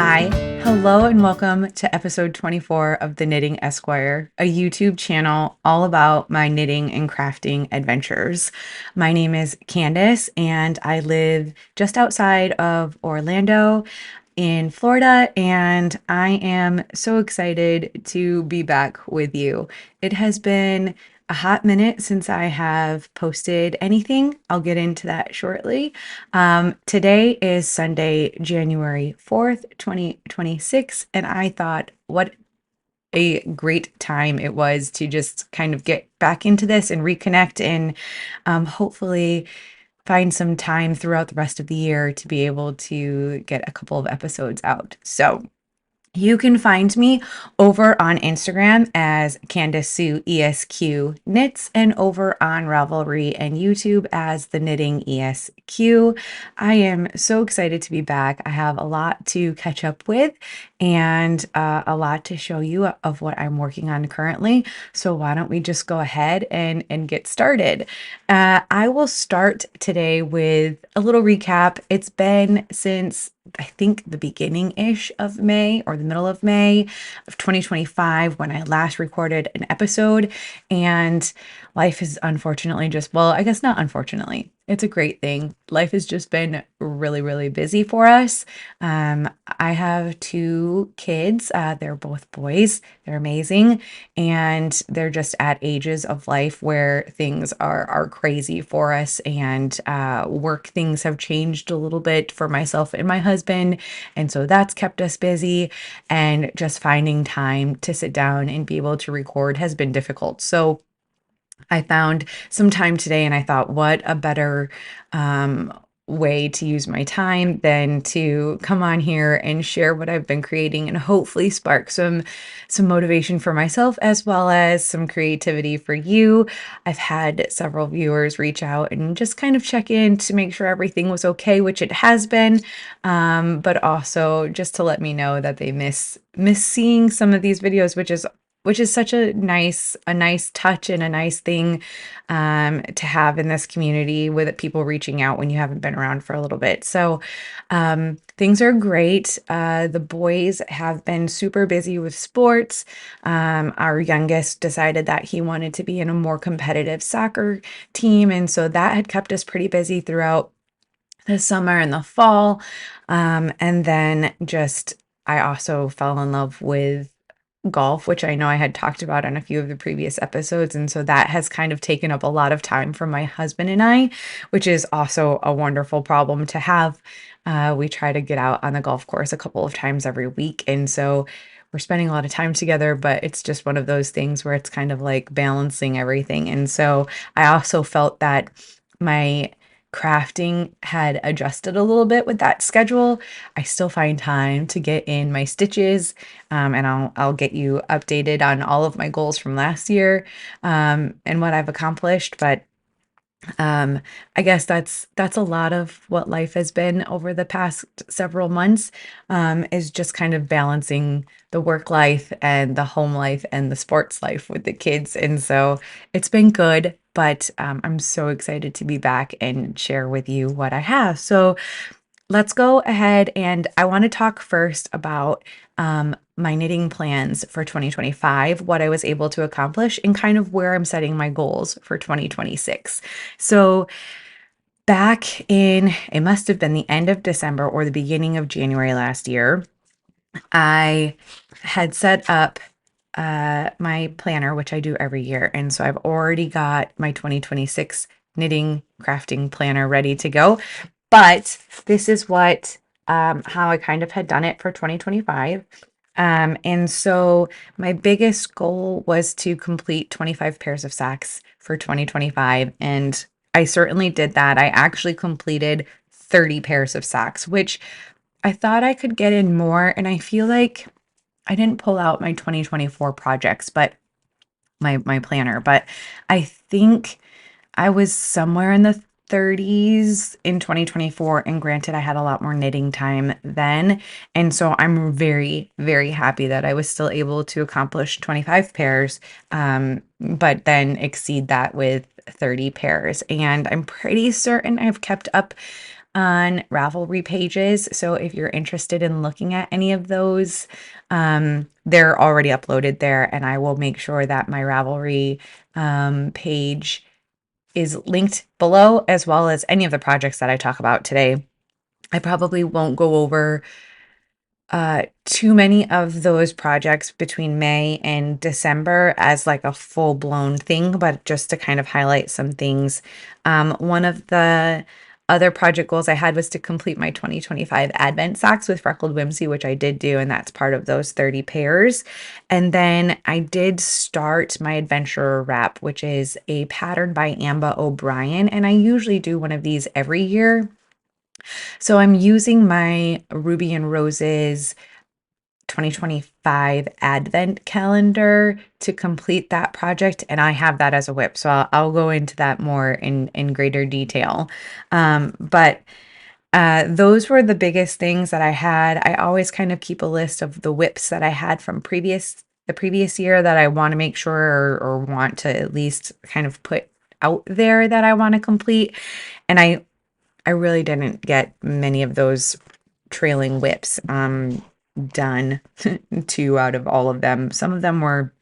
Hi, hello, and welcome to episode 24 of the Knitting Esquire, a YouTube channel all about my knitting and crafting adventures. My name is Candace, and I live just outside of Orlando in Florida, and I am so excited to be back with you. It has been a hot minute since I have posted anything. I'll get into that shortly. Today is Sunday, January 4th, 2026, and I thought what a great time it was to just kind of get back into this and reconnect and hopefully find some time throughout the rest of the year to be able to get a couple of episodes out. So, you can find me over on Instagram as Candace Sue ESQ Knits and over on Ravelry and YouTube as The Knitting ESQ. I am so excited to be back. I have a lot to catch up with and a lot to show you of what I'm working on currently. So why don't we just go ahead and get started? I will start today with a little recap. It's been since I think the beginning-ish of May or the middle of May of 2025 when I last recorded an episode. And life is unfortunately just, well, I guess not unfortunately. It's a great thing. Life has just been really, really busy for us. I have two kids. They're both boys. They're amazing. And they're just at ages of life where things are crazy for us. And work things have changed a little bit for myself and my husband. And so that's kept us busy. And just finding time to sit down and be able to record has been difficult. So I found some time today and I thought, what a better way to use my time than to come on here and share what I've been creating and hopefully spark some motivation for myself as well as some creativity for you. I've had several viewers reach out and just kind of check in to make sure everything was okay, which it has been, but also just to let me know that they miss seeing some of these videos, which is such a nice touch and a nice thing to have in this community with people reaching out when you haven't been around for a little bit. So things are great. The boys have been super busy with sports. Our youngest decided that he wanted to be in a more competitive soccer team, and so that had kept us pretty busy throughout the summer and the fall. And then just I also fell in love with golf, which I know I had talked about on a few of the previous episodes. And so that has kind of taken up a lot of time from my husband and I, which is also a wonderful problem to have. We try to get out on the golf course a couple of times every week. And so we're spending a lot of time together, but it's just one of those things where it's kind of like balancing everything. And so I also felt that my crafting had adjusted a little bit with that schedule. I still find time to get in my stitches, and I'll get you updated on all of my goals from last year, and what I've accomplished. But I guess that's a lot of what life has been over the past several months, is just kind of balancing the work life and the home life and the sports life with the kids. And so it's been good, but I'm so excited to be back and share with you what I have. So let's go ahead and I want to talk first about my knitting plans for 2025, what I was able to accomplish, and kind of where I'm setting my goals for 2026. So, back in, it must have been the end of December or the beginning of January last year, I had set up my planner, which I do every year. And so I've already got my 2026 knitting crafting planner ready to go. But this is what how I kind of had done it for 2025. And so my biggest goal was to complete 25 pairs of socks for 2025. And I certainly did that. I actually completed 30 pairs of socks, which I thought I could get in more. And I feel like I didn't pull out my 2024 projects, but my planner, but I think I was somewhere in the 30s in 2024, and granted, I had a lot more knitting time then, and so I'm very, very happy that I was still able to accomplish 25 pairs, but then exceed that with 30 pairs, and I'm pretty certain I've kept up on Ravelry pages. So if you're interested in looking at any of those, they're already uploaded there, and I will make sure that my Ravelry page is linked below, as well as any of the projects that I talk about today. I probably won't go over too many of those projects between May and December as like a full blown thing, but just to kind of highlight some things. One of the other project goals I had was to complete my 2025 Advent socks with Freckled Whimsy, which I did do, and that's part of those 30 pairs. And then I did start my Adventurer wrap, which is a pattern by Amba O'Brien, and I usually do one of these every year. So I'm using my Ruby and Roses 2025 Advent calendar to complete that project, and I have that as a whip. So I'll go into that more in greater detail. But those were the biggest things that I had. I always kind of keep a list of the whips that I had from the previous year that I want to make sure or want to at least kind of put out there that I want to complete. And I really didn't get many of those trailing whips done. Two out of all of them. Some of them were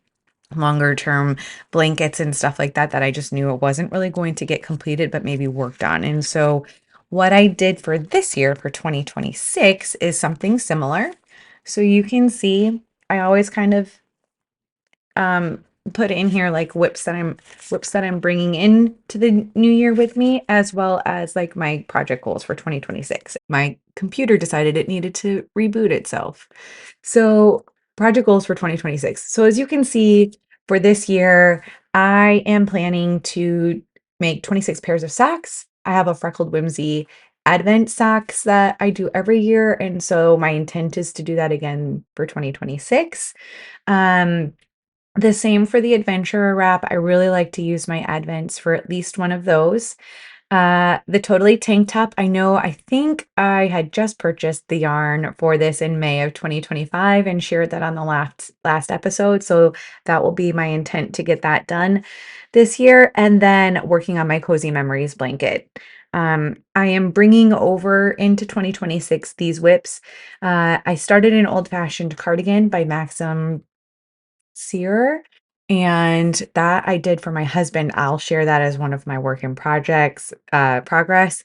longer term blankets and stuff like that that I just knew it wasn't really going to get completed, but maybe worked on. And so what I did for this year for 2026 is something similar. So you can see I always kind of um put in here like whips that I'm bringing in to the new year with me, as well as like my project goals for 2026. My computer decided it needed to reboot itself. So, project goals for 2026. So as you can see, for this year, I am planning to make 26 pairs of socks. I have a Freckled Whimsy Advent socks that I do every year, and so my intent is to do that again for 2026. Um, the same for the Adventurer wrap. I really like to use my Advents for at least one of those. The Totally Tank Top, I think I had just purchased the yarn for this in May of 2025 and shared that on the last episode, so that will be my intent to get that done this year, and then working on my Cozy Memories blanket. I am bringing over into 2026 these whips. I started an old-fashioned cardigan by Maxim Sear, and that I did for my husband. I'll share that as one of my work in projects progress.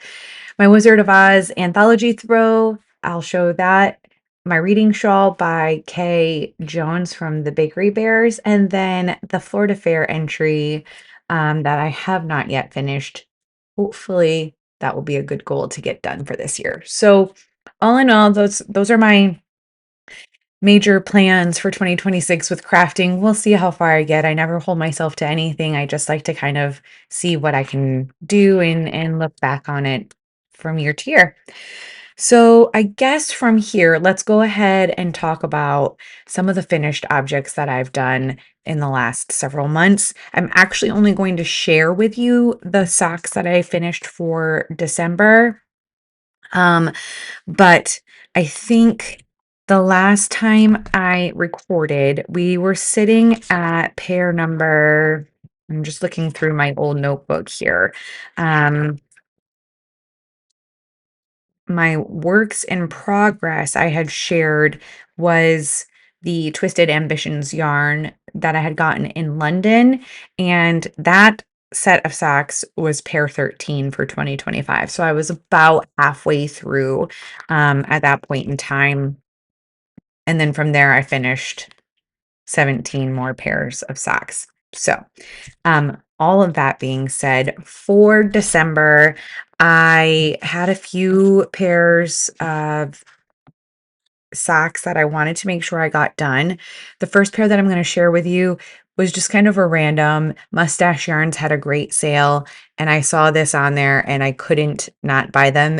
My Wizard of Oz anthology throw, I'll show that. My reading shawl by Kay Jones from the Bakery Bears, and then the Florida Fair entry that I have not yet finished. Hopefully that will be a good goal to get done for this year. So all in all, those are my major plans for 2026 with crafting. We'll see how far I get. I never hold myself to anything. I just like to kind of see what I can do and look back on it from year to year. So, I guess from here, let's go ahead and talk about some of the finished objects that I've done in the last several months. I'm actually only going to share with you the socks that I finished for December. Um, but I think the last time I recorded, we were sitting at pair number, I'm just looking through my old notebook here. Um, my works in progress I had shared was the Twisted Ambitions yarn that I had gotten in London, and that set of socks was pair 13 for 2025. So I was about halfway through at that point in time. And then from there, I finished 17 more pairs of socks. So, all of that being said, for December, I had a few pairs of socks that I wanted to make sure I got done. The first pair that I'm going to share with you was just kind of a random. Mustache Yarns had a great sale, and I saw this on there and I couldn't not buy them.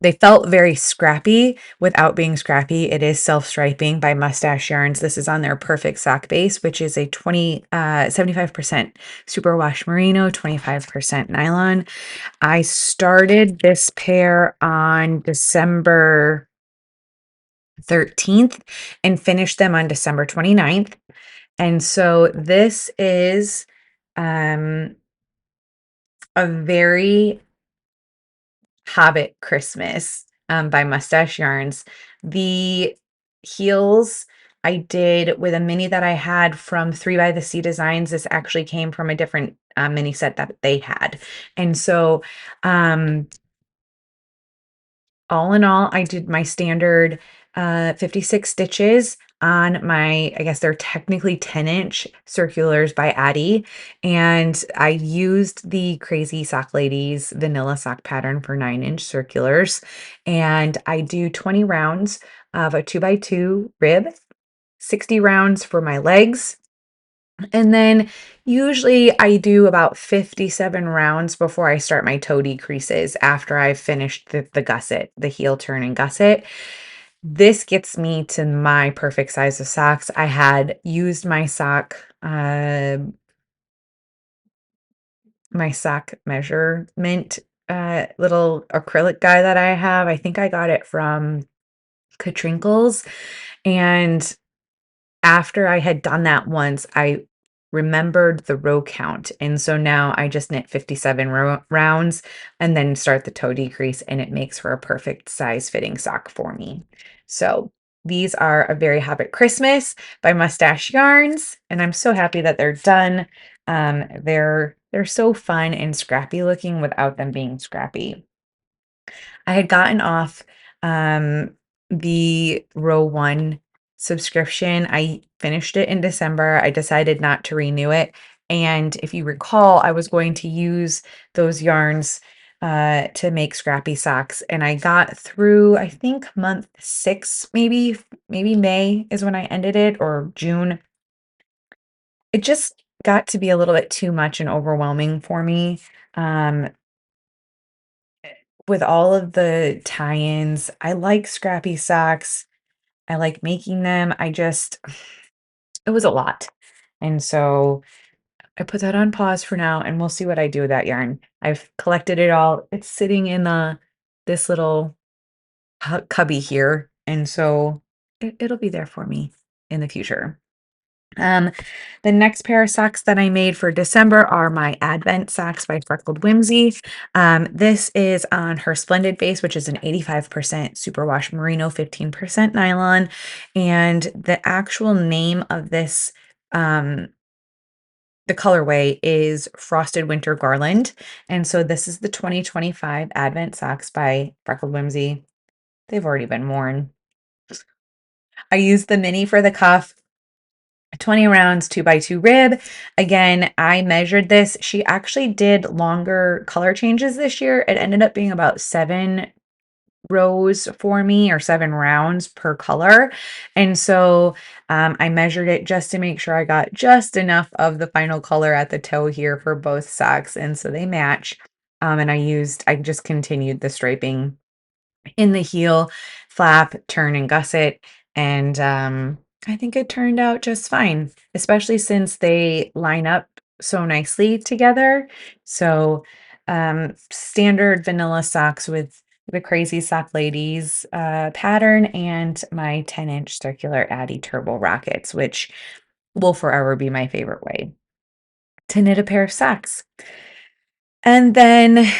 They felt very scrappy without being scrappy. It is self-striping by Mustache Yarns. This is on their Perfect Sock Base, which is a 75% superwash merino, 25% nylon. I started this pair on December 13th and finished them on December 29th. And so this is um, a very Hobbit Christmas by Mustache Yarns. The heels I did with a mini that I had from 3 by the Sea Designs. This actually came from a different mini set that they had. And so, um, all in all, I did my standard 56 stitches on my, I guess they're technically 10-inch circulars by Addie. And I used the Crazy Sock Ladies vanilla sock pattern for 9-inch circulars. And I do 20 rounds of a 2x2 rib, 60 rounds for my legs, and then usually I do about 57 rounds before I start my toe decreases after I've finished the gusset, the heel turn and gusset. This gets me to my perfect size of socks. I had used my sock measurement little acrylic guy that I have. I think I got it from Katrinkles. And after I had done that once, I remembered the row count, and so now I just knit 57 rounds and then start the toe decrease, and it makes for a perfect size fitting sock for me. So these are A Very Hobbit Christmas by Mustache Yarns, and I'm so happy that they're done. They're so fun and scrappy looking without them being scrappy. I had gotten off the row one subscription. I finished it in December. I decided not to renew it. And if you recall, I was going to use those yarns to make scrappy socks. And I got through, I think, month 6, maybe May is when I ended it, or June. It just got to be a little bit too much and overwhelming for me. Um, with all of the tie-ins, I like scrappy socks. I like making them. It was a lot. And so I put that on pause for now and we'll see what I do with that yarn. I've collected it all. It's sitting in this little cubby here. And so it'll be there for me in the future. Um, the next pair of socks that I made for December are my Advent socks by Freckled Whimsy. This is on her Splendid base, which is an 85% superwash merino, 15% nylon. And the actual name of this, the colorway is Frosted Winter Garland. And so this is the 2025 Advent socks by Freckled Whimsy. They've already been worn. I used the mini for the cuff. 20 rounds, 2x2 rib. Again, I measured this. She actually did longer color changes this year. It ended up being about 7 rows for me, or 7 rounds per color. And so I measured it just to make sure I got just enough of the final color at the toe here for both socks. And so they match. And I just continued the striping in the heel, flap, turn, and gusset. And I think it turned out just fine, especially since they line up so nicely together. So standard vanilla socks with the Crazy Sock Ladies pattern and my 10-inch circular Addy Turbo Rockets, which will forever be my favorite way to knit a pair of socks. And then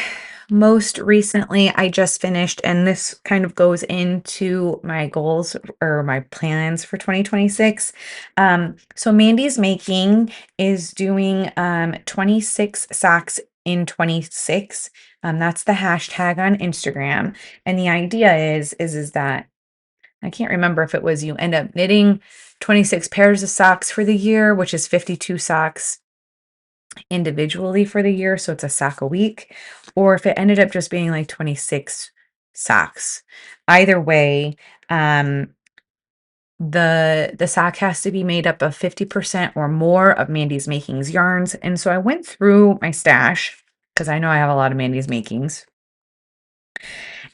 most recently, I just finished, and this kind of goes into my goals or my plans for 2026. So Mandy's Making is doing 26 socks in 26. That's the hashtag on Instagram. And the idea is that I can't remember if it was you end up knitting 26 pairs of socks for the year, which is 52 socks individually for the year, so it's a sock a week, or if it ended up just being like 26 socks. Either way, the sock has to be made up of 50% or more of Mandy's Makings yarns. And so I went through my stash because I know I have a lot of Mandy's Makings.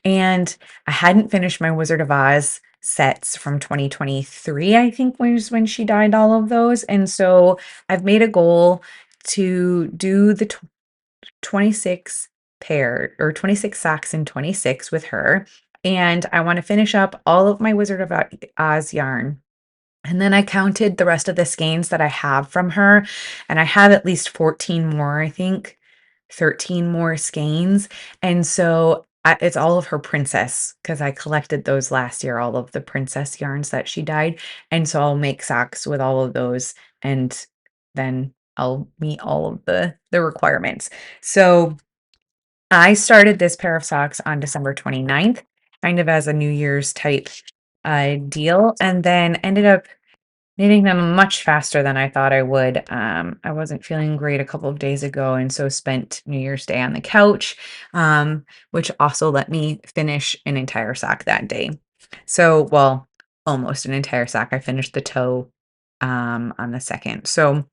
And I hadn't finished my Wizard of Oz sets from 2023, I think was when she dyed all of those. And so I've made a goal to do the 26 or 26 socks in 26 with her. And I want to finish up all of my Wizard of Oz yarn. And then I counted the rest of the skeins that I have from her, and I have at least 14 more, I think, 13 more skeins. And so it's all of her princess because I collected those last year, all of the princess yarns that she dyed, and so I'll make socks with all of those, and then I'll meet all of the requirements. So, I started this pair of socks on December 29th, kind of as a New Year's type, deal, and then ended up knitting them much faster than I thought I would. I wasn't feeling great a couple of days ago, and so spent New Year's Day on the couch, which also let me finish an entire sock that day. So, well, almost an entire sock. I finished the toe on the second. So,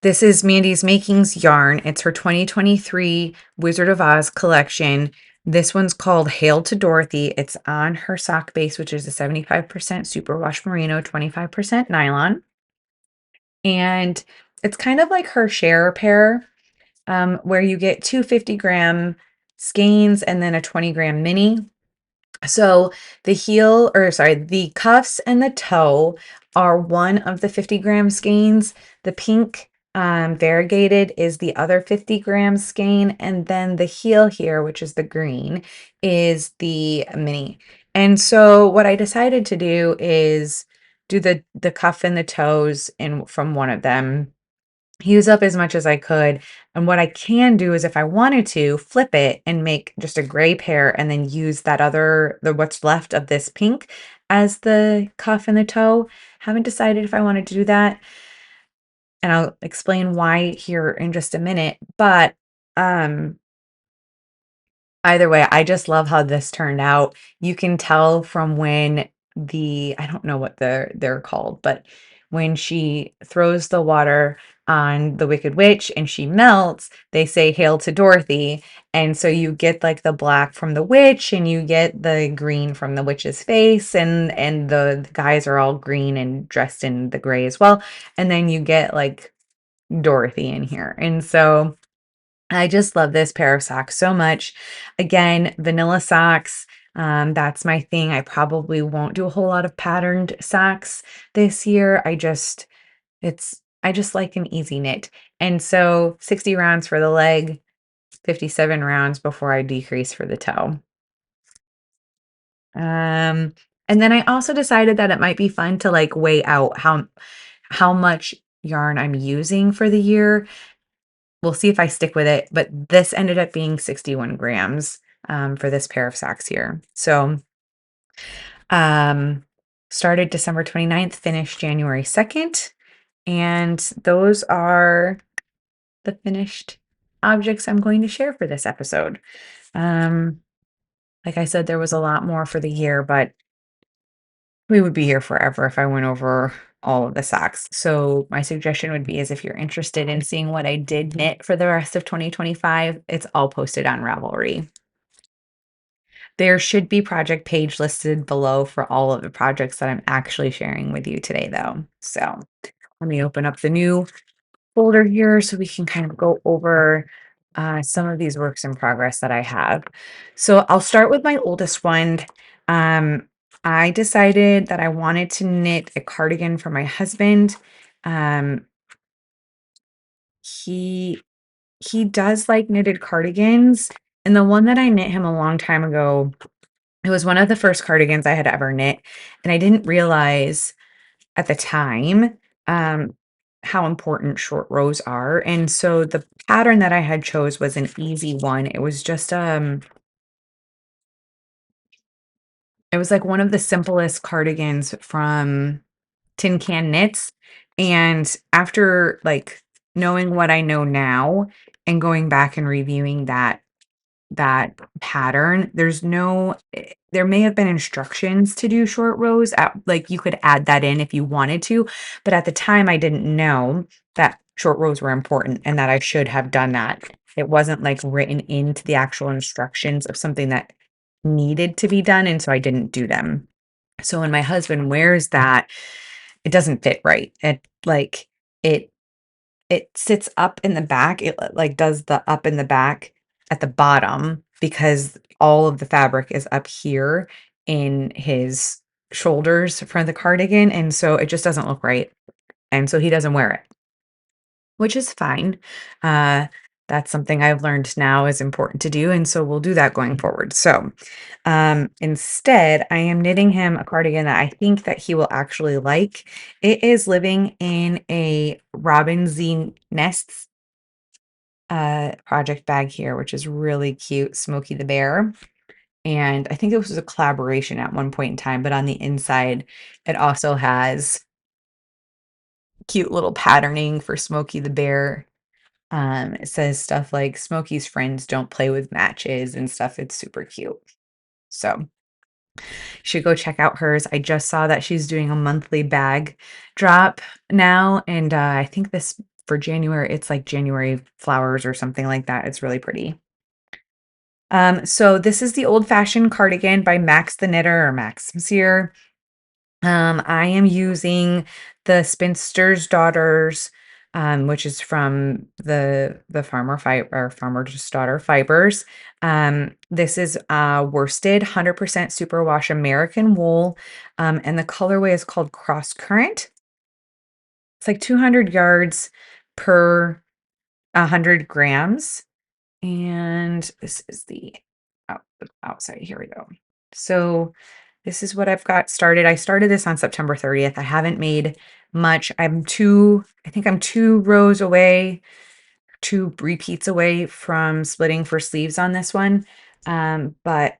this is Mandy's Makings yarn. It's her 2023 Wizard of Oz collection. This one's called Hail to Dorothy. It's on her sock base, which is a 75% superwash merino, 25% nylon. And it's kind of like her share pair, where you get two 50-gram skeins and then a 20-gram mini. So the cuffs and the toe are one of the 50-gram skeins. The pink variegated is the other 50-gram skein, and then the heel here, which is the green, is the mini. And so what I decided to do is do the cuff and the toes in from one of them, use up as much as I could. And what I can do is if I wanted to flip it and make just a gray pair and then use the what's left of this pink as the cuff and the toe. Haven't decided if I wanted to do that. And I'll explain why here in just a minute. But um either way, I just love how this turned out. You can tell from when I don't know what they're called, but when she throws the water on the Wicked Witch and she melts, they say "Hail to Dorothy." And so you get like the black from the witch and you get the green from the witch's face, and the guys are all green and dressed in the gray as well. And then you get like Dorothy in here. And so I just love this pair of socks so much. Again, vanilla socks, that's my thing. I probably won't do a whole lot of patterned socks this year. I just like an easy knit. And so 60 rounds for the leg, 57 rounds before I decrease for the toe. Um, and then I also decided that it might be fun to like weigh out how much yarn I'm using for the year. We'll see if I stick with it, but this ended up being 61 grams, for this pair of socks here. So, um, started December 29th, finished January 2nd, and those are the finished objects I'm going to share for this episode. Um, like I said, there was a lot more for the year, but we would be here forever if I went over all of the socks. So my suggestion would be is if you're interested in seeing what I did knit for the rest of 2025, it's all posted on Ravelry. There should be project page listed below for all of the projects that I'm actually sharing with you today though. So let me open up the new folder here so we can kind of go over some of these works in progress that I have. So I'll start with my oldest one. Um, I decided that I wanted to knit a cardigan for my husband. Um, he he does like knitted cardigans, and the one that I knit him a long time ago, it was one of the first cardigans I had ever knit, and I didn't realize at the time, how important short rows are, and so the pattern that I had chose was an easy one. It was like one of the simplest cardigans from Tin Can Knits, and after, like, knowing what I know now and going back and reviewing that pattern, there may have been instructions to do short rows at like, you could add that in if you wanted to, but at the time, I didn't know that short rows were important and that I should have done that. It wasn't, like, written into the actual instructions of something that needed to be done, and so I didn't do them. So when my husband wears that, it doesn't fit right. It it sits up in the back, like, does the up in the back at the bottom because all of the fabric is up here in his shoulders for the cardigan, and so it just doesn't look right, and so he doesn't wear it, which is fine. Uh, that's something I've learned now is important to do, and so we'll do that going forward. So, instead, I am knitting him a cardigan that I think that he will actually like. It is living in a Robin Z Nests project bag here, which is really cute, Smokey the Bear. And I think it was a collaboration at one point in time, but on the inside, it also has cute little patterning for Smokey the Bear. It says stuff like Smokey's friends don't play with matches and stuff. It's super cute. So you should go check out hers. I just saw that she's doing a monthly bag drop now. And I think this for January, it's like January flowers or something like that. It's really pretty. So this is the Old Fashioned Cardigan by Max the Knitter or Max Messier. I am using the Spinster's Daughters, which is from the Farmer's Daughter Fibers. This is worsted 100% superwash American wool, and the colorway is called Cross Current. It's like 200 yards per 100 grams. And this is the outside. Here we go. So this is what I've got started. I started this on September 30th. I haven't made much. I think I'm 2 rows away, 2 repeats away from splitting for sleeves on this one. But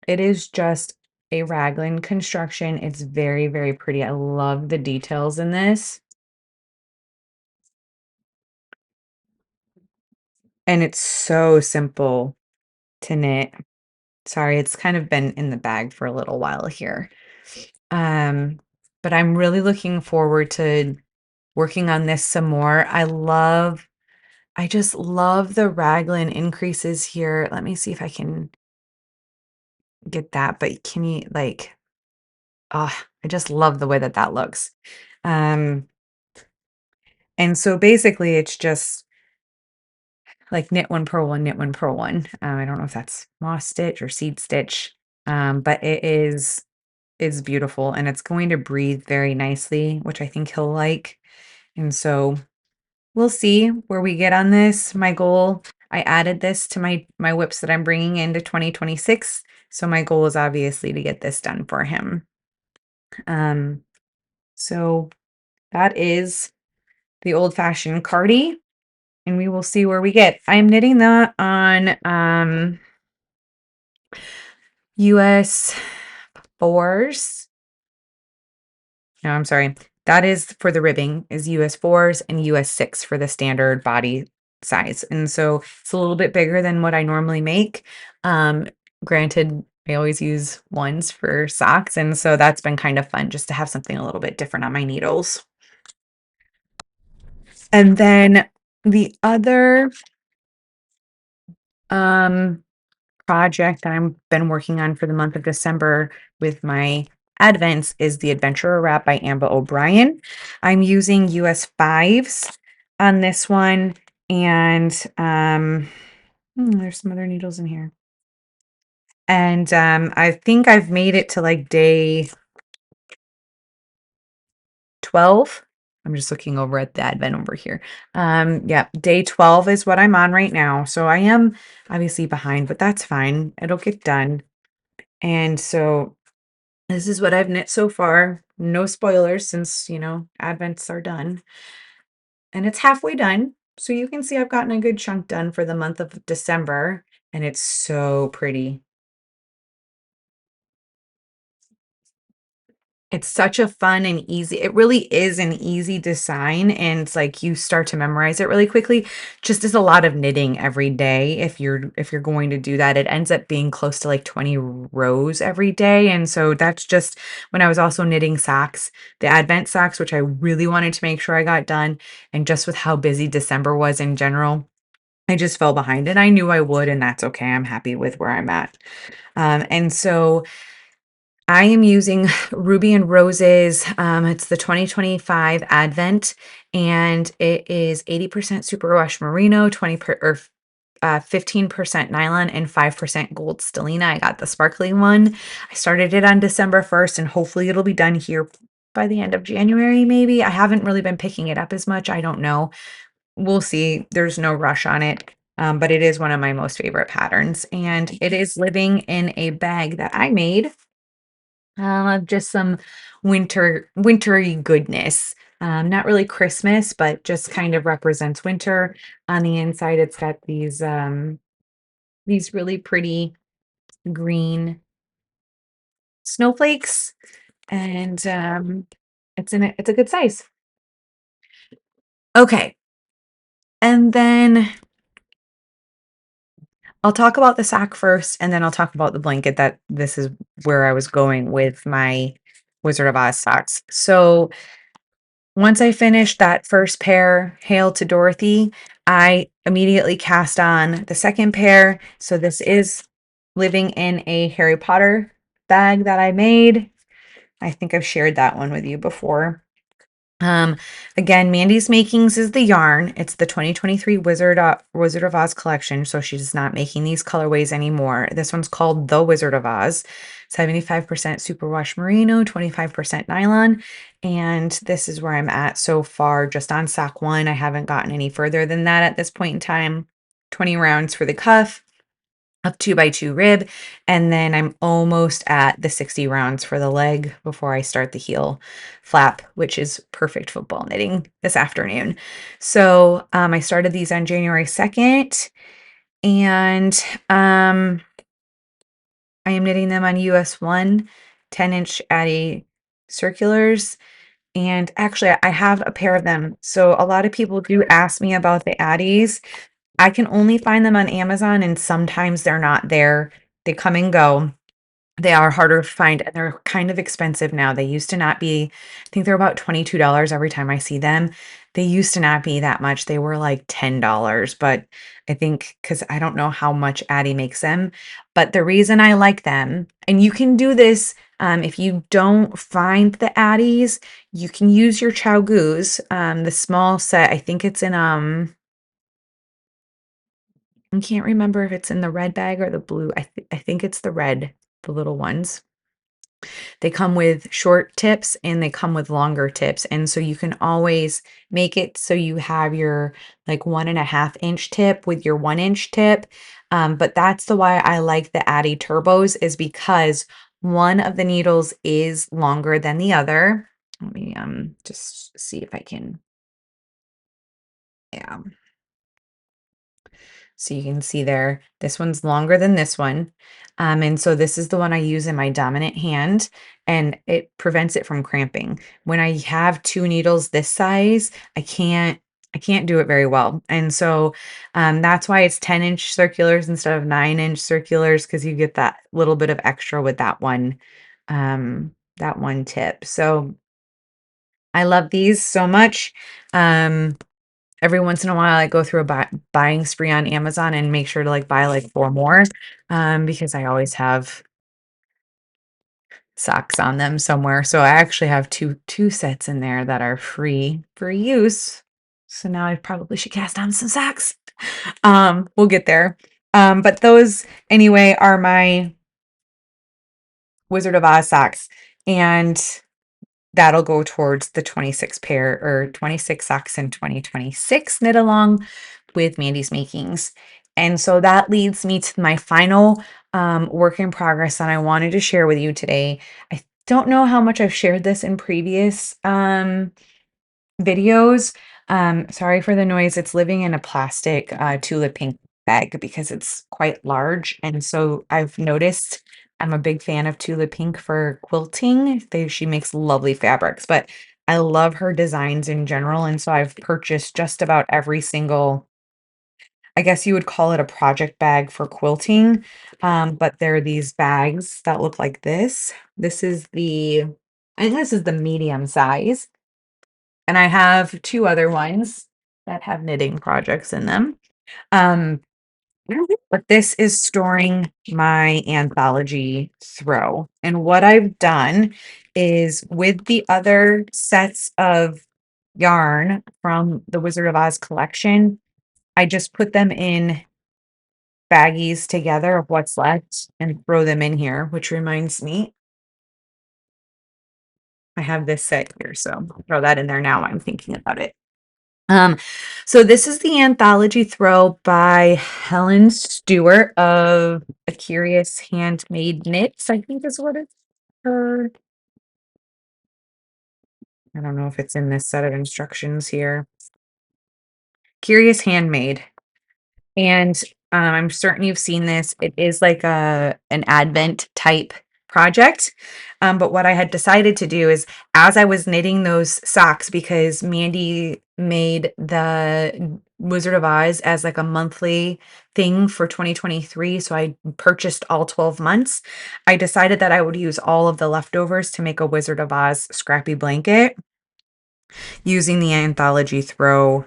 it is just a raglan construction. It's very, very pretty. I love the details in this. And it's so simple to knit. Sorry, it's kind of been in the bag for a little while here. Um, but I'm really looking forward to working on this some more. I just love the raglan increases here. Let me see if I can get that, but can you like, oh, I just love the way that that looks. Um, and so basically it's just like knit one, purl one, knit one, purl one. I don't know if that's moss stitch or seed stitch, but it is beautiful and it's going to breathe very nicely, which I think he'll like. And so we'll see where we get on this. My goal, I added this to my whips that I'm bringing into 2026. So my goal is obviously to get this done for him. So that is the Old Fashioned Cardi, and we will see where we get. I'm knitting that on US 4s. No, I'm sorry. That is for the ribbing is US 4s and US 6 for the standard body size. And so it's a little bit bigger than what I normally make. Granted, I always use ones for socks, and so that's been kind of fun just to have something a little bit different on my needles. And then the other project that I've been working on for the month of December with my Advents is the Adventurer Wrap by Amba O'Brien. I'm using US 5s on this one, and there's some other needles in here. And I think I've made it to like day 12. I'm just looking over at the Advent over here. Yeah, day 12 is what I'm on right now. So I am obviously behind, but that's fine. It'll get done. And so this is what I've knit so far. No spoilers since, Advents are done. And it's halfway done. So you can see I've gotten a good chunk done for the month of December, and it's so pretty. It's such a fun and easy it really is an easy design, and it's like you start to memorize it really quickly. Just as a lot of knitting every day if you're going to do that. It ends up being close to like 20 rows every day, and so that's just when I was also knitting socks, the Advent socks, which I really wanted to make sure I got done, and just with how busy December was in general, I just fell behind, and I knew I would, and that's okay. I'm happy with where I'm at. And so I am using Ruby and Roses. It's the 2025 Advent, and it is 80% superwash merino, 15% nylon, and 5% gold stellina. I got the sparkly one. I started it on December 1st, and hopefully it'll be done here by the end of January, maybe. I haven't really been picking it up as much. I don't know. We'll see. There's no rush on it. But it is one of my most favorite patterns, and it is living in a bag that I made of just some wintry goodness. Not really Christmas, but just kind of represents winter. On the inside, it's got these really pretty green snowflakes, and it's a good size. Okay, and then I'll talk about the sock first, and then I'll talk about the blanket. That this is where I was going with my Wizard of Oz socks. So once I finished that first pair, Hail to Dorothy, I immediately cast on the second pair. So this is living in a Harry Potter bag that I made. I think I've shared that one with you before. Um, again, Mandy's Makings is the yarn. It's the 2023 Wizard of Oz collection, so she's not making these colorways anymore. This one's called The Wizard of Oz, 75% superwash merino, 25% nylon, and this is where I'm at so far, just on sock one. I haven't gotten any further than that at this point in time. 20 rounds for the cuff, a 2x2 rib, and then I'm almost at the 60 rounds for the leg before I start the heel flap, which is perfect football knitting this afternoon. So I started these on January 2nd, and I am knitting them on US 1 10-inch Addy circulars. And actually, I have a pair of them. So a lot of people do ask me about the Addies. I can only find them on Amazon, and sometimes they're not there. They come and go. They are harder to find, and they're kind of expensive now. They used to not be, I think they're about $22 every time I see them. They used to not be that much. They were like $10, but I think because I don't know how much Addie makes them. But the reason I like them, and you can do this if you don't find the Addies, you can use your Chow Goos, the small set. I think it's in I can't remember if it's in the red bag or the blue. I think it's the red, the little ones. They come with short tips and they come with longer tips. And so you can always make it so you have your like 1.5 inch tip with your 1 inch tip. But that's the why I like the Addy Turbos, is because one of the needles is longer than the other. Let me just see if I can, yeah. So you can see there, this one's longer than this one. And so this is the one I use in my dominant hand, and it prevents it from cramping. When I have two needles this size, I can't do it very well. And so that's why it's 10-inch circulars instead of 9-inch circulars, because you get that little bit of extra with that one tip. So I love these so much. Every once in a while, I go through a buying spree on Amazon and make sure to like buy like 4 more, because I always have socks on them somewhere. So I actually have two sets in there that are free for use. So now I probably should cast on some socks. We'll get there. But those anyway are my Wizard of Oz socks, and that'll go towards the 26 pair or 26 socks in 2026 knit along with Mandy's Makings. And so that leads me to my final work in progress that I wanted to share with you today. I don't know how much I've shared this in previous videos. Sorry for the noise. It's living in a plastic tulip pink bag because it's quite large. And so I've noticed I'm a big fan of tulip pink for quilting. She makes lovely fabrics, but I love her designs in general. And so I've purchased just about every single, I guess you would call it a project bag for quilting. But there are these bags that look like this. I think this is the medium size. And I have two other ones that have knitting projects in them. Um, but this is storing my anthology throw. And what I've done is, with the other sets of yarn from the Wizard of Oz collection, I just put them in baggies together of what's left and throw them in here, which reminds me, I have this set here, so I'll throw that in there now. I'm thinking about it. Um, so this is the anthology throw by Helen Stewart of A Curious Handmade Knits, I think is what it's her. I don't know if it's in this set of instructions here. Curious Handmade. And I'm certain you've seen this. It is like an Advent type project. But what I had decided to do is as I was knitting those socks, because Mandy made the Wizard of Oz as like a monthly thing for 2023. So I purchased all 12 months. I decided that I would use all of the leftovers to make a Wizard of Oz scrappy blanket using the anthology throw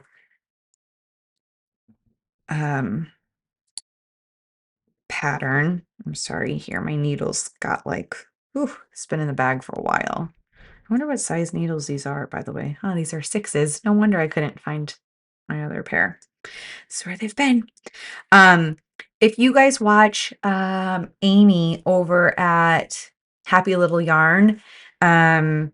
um pattern. I'm sorry here. My needles got like, whew, it's been in the bag for a while. I wonder what size needles these are, by the way. Oh, these are sixes. No wonder I couldn't find my other pair. That's where they've been. Um, if you guys watch Amy over at Happy Little Yarn, um,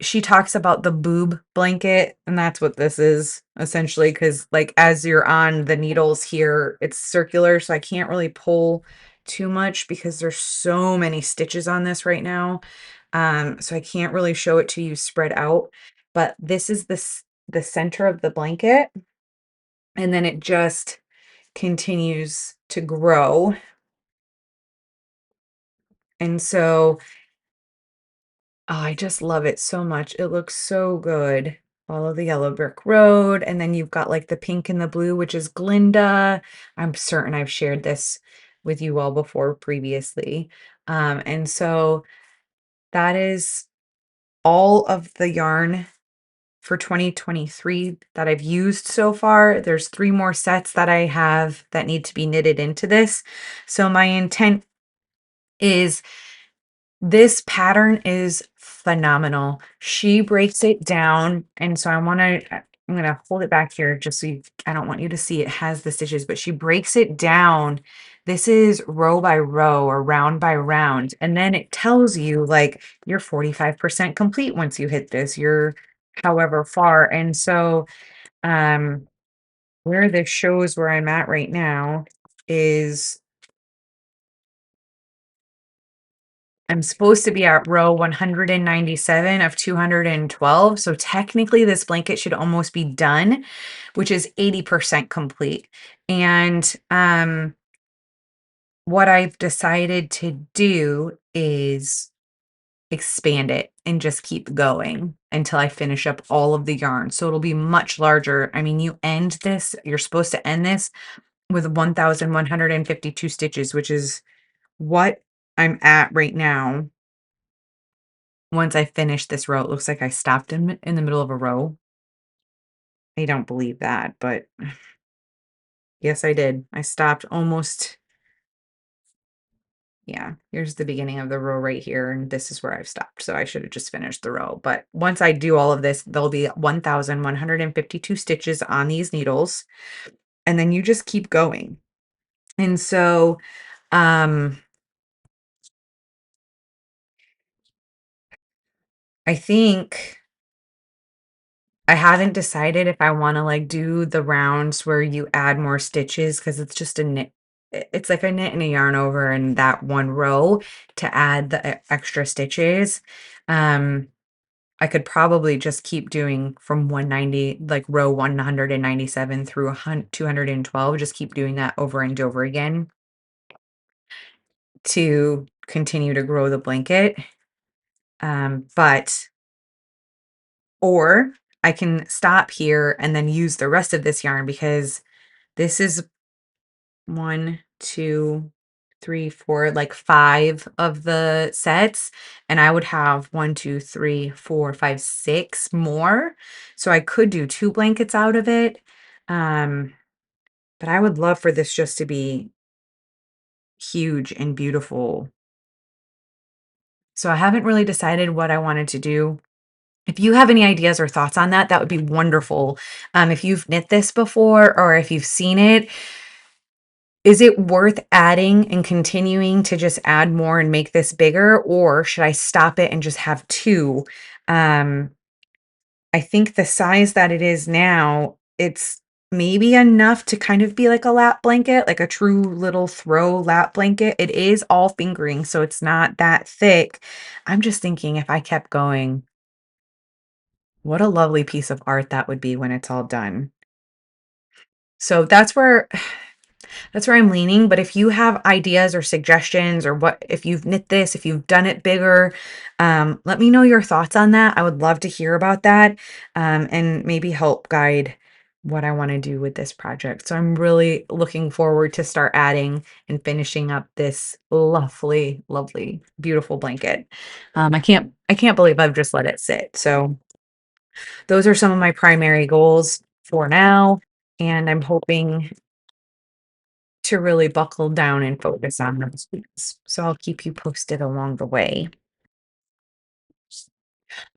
she talks about the boob blanket, and that's what this is essentially, because like as you're on the needles here, it's circular, so I can't really pull too much because there's so many stitches on this right now. So I can't really show it to you spread out, but this is the center of the blanket, and then it just continues to grow. And so oh, I just love it so much. It looks so good. Follow the yellow brick road, and then you've got like the pink and the blue, which is Glinda. I'm certain I've shared this with you all before previously. And so that is all of the yarn for 2023 that I've used so far. There's 3 more sets that I have that need to be knitted into this. So my intent is this pattern is phenomenal. She breaks it down, and so I'm gonna hold it back here just so I don't want you to see it has the stitches, but she breaks it down. This is row by row or round by round, and then it tells you like you're 45% complete once you hit this. You're however far. And so where this shows where I'm at right now is I'm supposed to be at row 197 of 212. So technically, this blanket should almost be done, which is 80% complete. And what I've decided to do is expand it and just keep going until I finish up all of the yarn. So it'll be much larger. I mean, you're supposed to end this with 1,152 stitches, which is what I'm at right now. Once I finish this row, it looks like I stopped in the middle of a row. I don't believe that, but yes, I did. I stopped almost. Yeah, here's the beginning of the row right here, and this is where I've stopped. So I should have just finished the row. But once I do all of this, there'll be 1,152 stitches on these needles, and then you just keep going. And so, um, I think I haven't decided if I wanna, like, do the rounds where you add more stitches because it's just a knit it's like a knit and a yarn over in that one row to add the extra stitches. Um, I could probably just keep doing from 190 like, row 197 through 212, just keep doing that over and over again to continue to grow the blanket. But or I can stop here and then use the rest of this yarn because this is 1, 2, 3, 4, like 5 of the sets, and I would have 1, 2, 3, 4, 5, 6 more. So I could do 2 blankets out of it. Um, but I would love for this just to be huge and beautiful. So I haven't really decided what I wanted to do. If you have any ideas or thoughts on that, that would be wonderful. If you've knit this before or if you've seen it, is it worth adding and continuing to just add more and make this bigger, or should I stop it and just have 2? I I think the size that it is now, it's maybe enough to kind of be like a lap blanket, like a true little throw lap blanket. It is all fingering, so it's not that thick. I'm just thinking if I kept going, what a lovely piece of art that would be when it's all done. So that's where I'm leaning, but if you have ideas or suggestions or what if you've knit this, if you've done it bigger, let me know your thoughts on that. I would love to hear about that, and maybe help guide what I want to do with this project. So I'm really looking forward to start adding and finishing up this lovely, lovely, beautiful blanket. I can't believe I've just let it sit. So those are some of my primary goals for now, and I'm hoping to really buckle down and focus on those things. So I'll keep you posted along the way.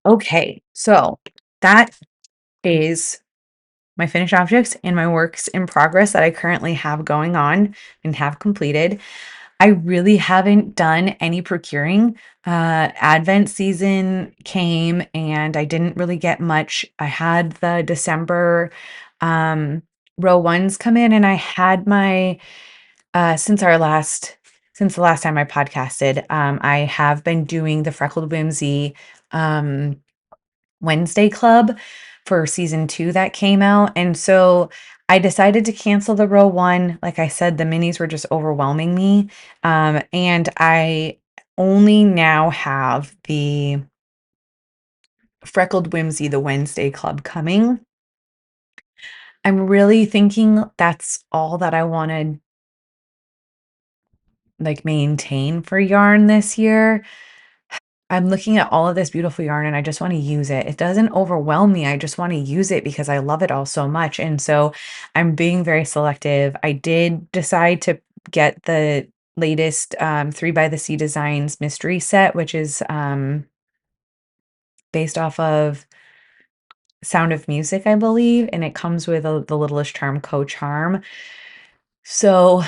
Okay, so that is my finished objects and my works in progress that I currently have going on and have completed. I really haven't done any procuring. Advent season came and I didn't really get much. I had the December um, row ones come in, and I had my since our last since the last time I podcasted, I have been doing the Freckled Whimsy um, Wednesday Club for season 2 that came out, and so I decided to cancel the row 1. Like I said, the minis were just overwhelming me, and I only now have the Freckled Whimsy, the Wednesday Club coming. I'm really thinking that's all that I wanna, like, maintain for yarn this year. I'm looking at all of this beautiful yarn and I just want to use it. It doesn't overwhelm me. I just want to use it because I love it all so much. And so I'm being very selective. I did decide to get the latest 3 by the Sea Designs mystery set, which is based off of Sound of Music, I believe. And it comes with the Littlest Charm co-charm. So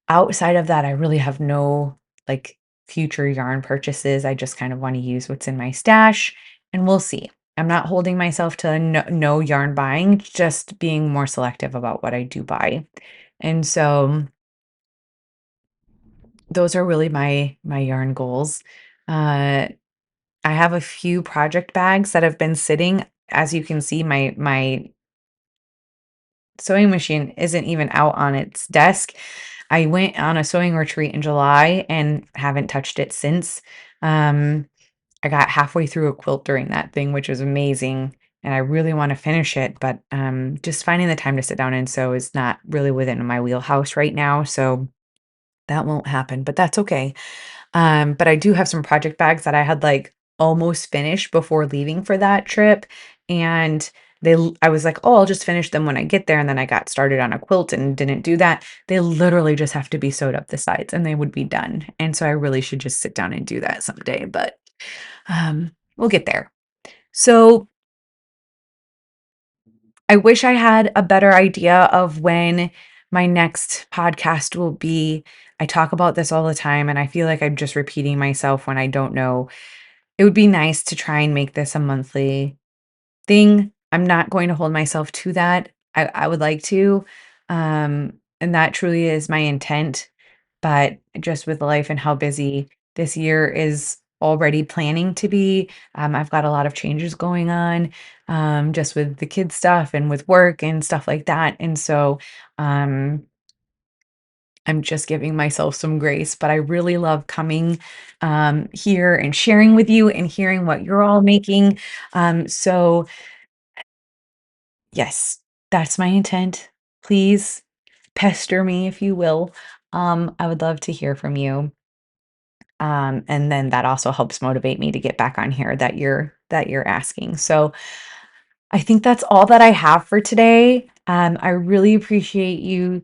outside of that, I really have no, like, future yarn purchases. I just kind of wanna use what's in my stash, and we'll see. I'm not holding myself to no yarn buying, just being more selective about what I do buy. And so, those are really my yarn goals. Uh, I have a few project bags that have been sitting. As you can see, my sewing machine isn't even out on its desk. I went on a sewing retreat in July and haven't touched it since. Um, I got halfway through a quilt during that thing, which was amazing, and I really want to finish it, but just finding the time to sit down and sew is not really within my wheelhouse right now, so that won't happen, but that's okay. But I do have some project bags that I had, like, almost finished before leaving for that trip, and I was like, "Oh, I'll just finish them when I get there," and then I got started on a quilt and didn't do that. They literally just have to be sewed up the sides, and they would be done, and so I really should just sit down and do that someday, but, we'll get there. So I wish I had a better idea of when my next podcast will be. I talk about this all the time, and I feel like I'm just repeating myself when I don't know. It would be nice to try and make this a monthly thing. I'm not going to hold myself to that. I would like to, and that truly is my intent, but just with life and how busy this year is already planning to be, I've got a lot of changes going on, just with the kids stuff and with work and stuff like that, and so, um, I'm just giving myself some grace, but I really love coming, here and sharing with you and hearing what you're all making, so yes, that's my intent. Please pester me if you will. I would love to hear from you. And then that also helps motivate me to get back on here that you're asking. So I think that's all that I have for today. I really appreciate you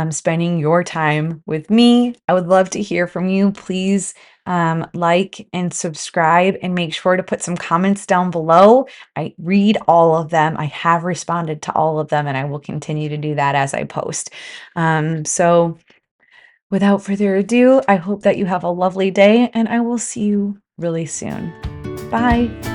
spending your time with me. I would love to hear from you. Please like and subscribe and make sure to put some comments down below. I read all of them. I have responded to all of them, and I will continue to do that as I post. So, without further ado, I hope that you have a lovely day, and I will see you really soon. Bye.